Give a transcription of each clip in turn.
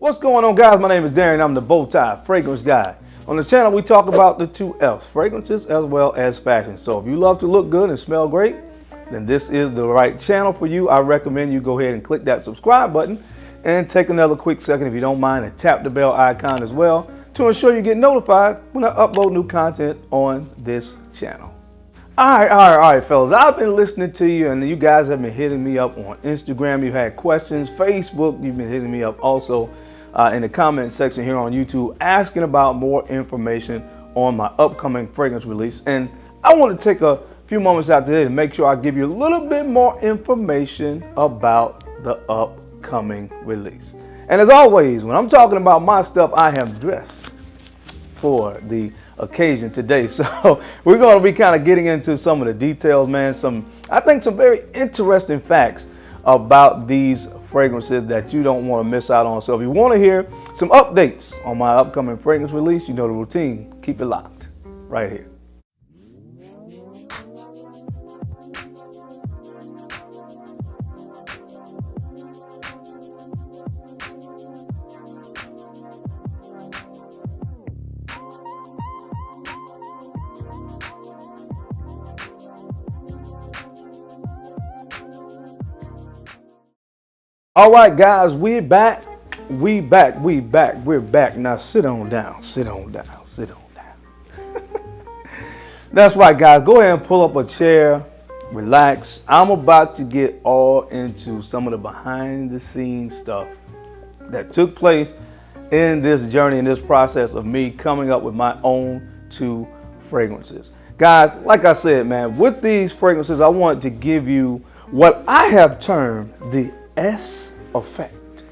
What's going on, guys? My name is Darren. I'm the bow tie fragrance guy. On the channel, we talk about the two F's, fragrances as well as fashion. So if you love to look good and smell great, then this is the right channel for you. I recommend you go ahead and click that subscribe button and take another quick second, if you don't mind, and tap the bell icon as well to ensure you get notified when I upload new content on this channel. All right, fellas. I've been listening to you, and you guys have been hitting me up on Instagram. You've had questions. Facebook, you've been hitting me up also in the comment section here on YouTube, asking about more information on my upcoming fragrance release. And I want to take a few moments out today to make sure I give you a little bit more information about the upcoming release. And as always, when I'm talking about my stuff, I have dressed for the occasion today. So we're going to be kind of getting into some of the details, man. I think some very interesting facts about these fragrances that you don't want to miss out on. So if you want to hear some updates on my upcoming fragrance release, you know the routine. Keep it locked right here. All right, guys, we're back. We're back. Now sit on down. That's right, guys. Go ahead and pull up a chair, relax. I'm about to get all into some of the behind the scenes stuff that took place in this journey, in this process of me coming up with my own two fragrances. Guys, like I said, man, with these fragrances, I wanted to give you what I have termed the S effect.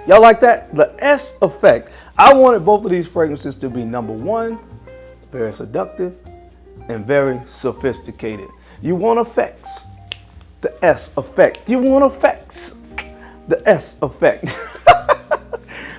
Y'all like that? The S effect. I wanted both of these fragrances to be, number one, very seductive and very sophisticated. You want effects, the S effect. You want effects, the S effect.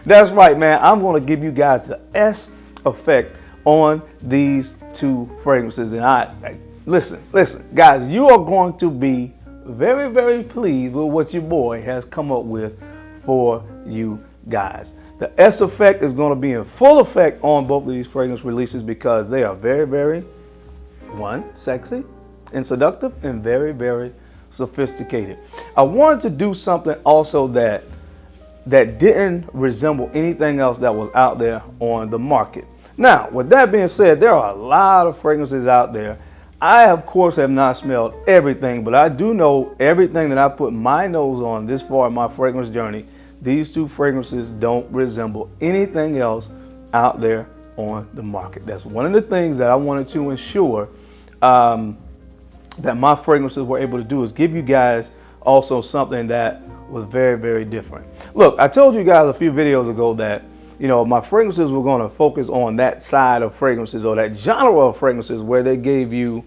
That's right, man. I'm going to give you guys the S effect on these two fragrances. And listen, guys, you are going to be very, very pleased with what your boy has come up with for you guys. The S effect is going to be in full effect on both of these fragrance releases because they are very, very, one, sexy and seductive, and very, very sophisticated. I wanted to do something also that didn't resemble anything else that was out there on the market. Now, with that being said, there are a lot of fragrances out there. I, of course, have not smelled everything, but I do know everything that I put my nose on this far in my fragrance journey. These two fragrances don't resemble anything else out there on the market. That's one of the things that I wanted to ensure that my fragrances were able to do, is give you guys also something that was very, very different. Look, I told you guys a few videos ago that, you know, my fragrances were going to focus on that side of fragrances, or that genre of fragrances where they gave you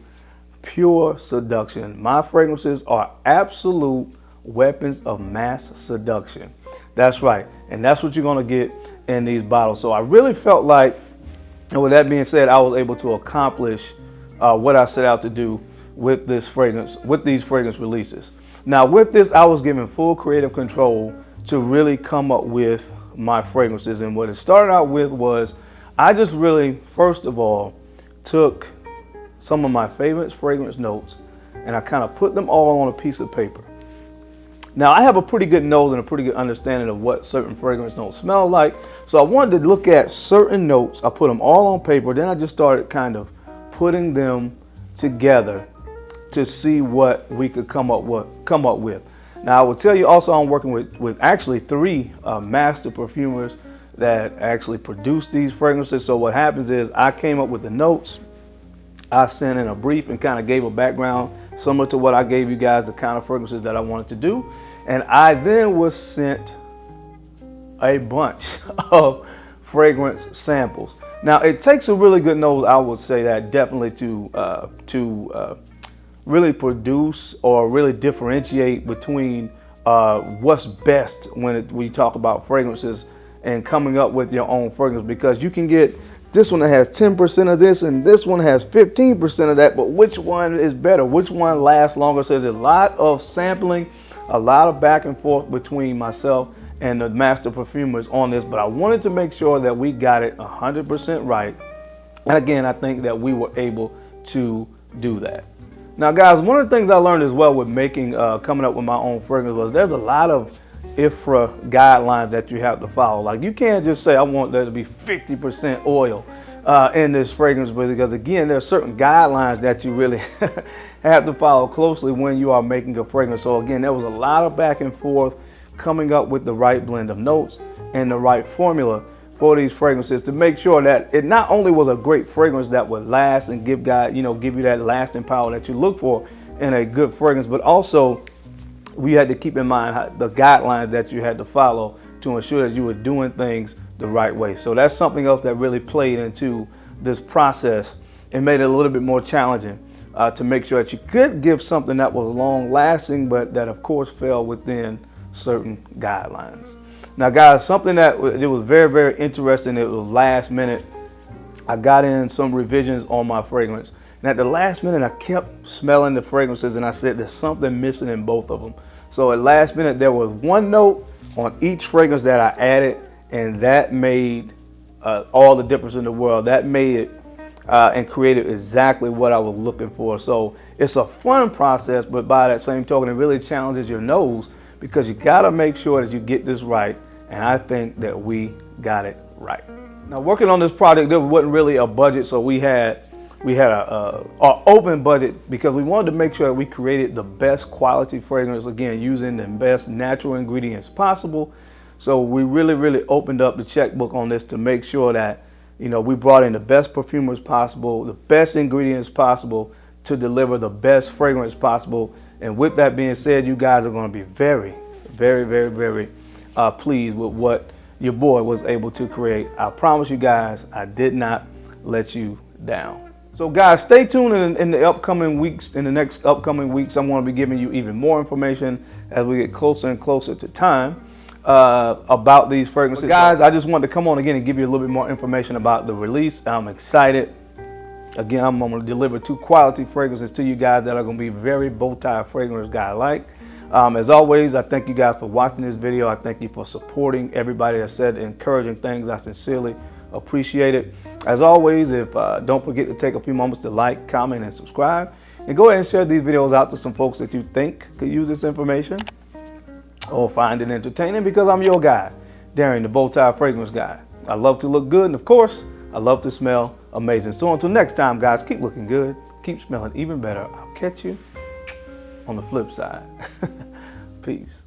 pure seduction. My fragrances are absolute weapons of mass seduction. That's right. And that's what you're going to get in these bottles. So I really felt like, and with that being said, I was able to accomplish what I set out to do with this fragrance, with these fragrance releases. Now, with this, I was given full creative control to really come up with my fragrances. And what it started out with was, I just really, first of all, took some of my favorite fragrance notes and I kind of put them all on a piece of paper. Now, I have a pretty good nose and a pretty good understanding of what certain fragrance notes smell like. So I wanted to look at certain notes. I put them all on paper. Then I just started kind of putting them together to see what we could come up with. Now, I will tell you also, I'm working with actually three master perfumers that actually produce these fragrances. So what happens is, I came up with the notes, I sent in a brief and kind of gave a background similar to what I gave you guys, the kind of fragrances that I wanted to do. And I then was sent a bunch of fragrance samples. Now, it takes a really good nose, I would say that, definitely to really produce or really differentiate between what's best when we talk about fragrances and coming up with your own fragrance, because you can get this one that has 10% of this and this one has 15% of that, but which one is better? Which one lasts longer? So there's a lot of sampling, a lot of back and forth between myself and the master perfumers on this, but I wanted to make sure that we got it 100% right. And again, I think that we were able to do that. Now guys, one of the things I learned as well with making, coming up with my own fragrance was there's a lot of IFRA guidelines that you have to follow. Like you can't just say, I want there to be 50% oil in this fragrance, because again, there are certain guidelines that you really have to follow closely when you are making a fragrance. So again, there was a lot of back and forth coming up with the right blend of notes and the right formula for these fragrances to make sure that it not only was a great fragrance that would last and give you that lasting power that you look for in a good fragrance, but also we had to keep in mind the guidelines that you had to follow to ensure that you were doing things the right way. So that's something else that really played into this process and made it a little bit more challenging to make sure that you could give something that was long lasting, but that of course fell within certain guidelines. Now guys, something that it was very, very interesting, it was last minute. I got in some revisions on my fragrance, and at the last minute I kept smelling the fragrances and I said there's something missing in both of them. So at last minute there was one note on each fragrance that I added, and that made all the difference in the world. That made it and created exactly what I was looking for. So it's a fun process, but by that same token, it really challenges your nose, because you gotta make sure that you get this right. And I think that we got it right. Now working on this project, there wasn't really a budget, so we had a open budget because we wanted to make sure that we created the best quality fragrance, again using the best natural ingredients possible. So we really opened up the checkbook on this to make sure that we brought in the best perfumers possible, the best ingredients possible to deliver the best fragrance possible. And with that being said, you guys are going to be very pleased with what your boy was able to create. I promise you guys, I did not let you down. So guys, stay tuned in the upcoming weeks. In the next upcoming weeks, I'm going to be giving you even more information as we get closer and closer to time about these fragrances. But guys, I just wanted to come on again and give you a little bit more information about the release. I'm excited. Again, I'm going to deliver 2 quality fragrances to you guys that are going to be very bow tie fragrance guy-like. As always, I thank you guys for watching this video. I thank you for supporting everybody that said encouraging things. I sincerely appreciate it. As always, don't forget to take a few moments to like, comment, and subscribe. And go ahead and share these videos out to some folks that you think could use this information or find it entertaining, because I'm your guy, Darren, the bow tie fragrance guy. I love to look good, and of course, I love to smell amazing. So until next time, guys, keep looking good, keep smelling even better. I'll catch you on the flip side. Peace.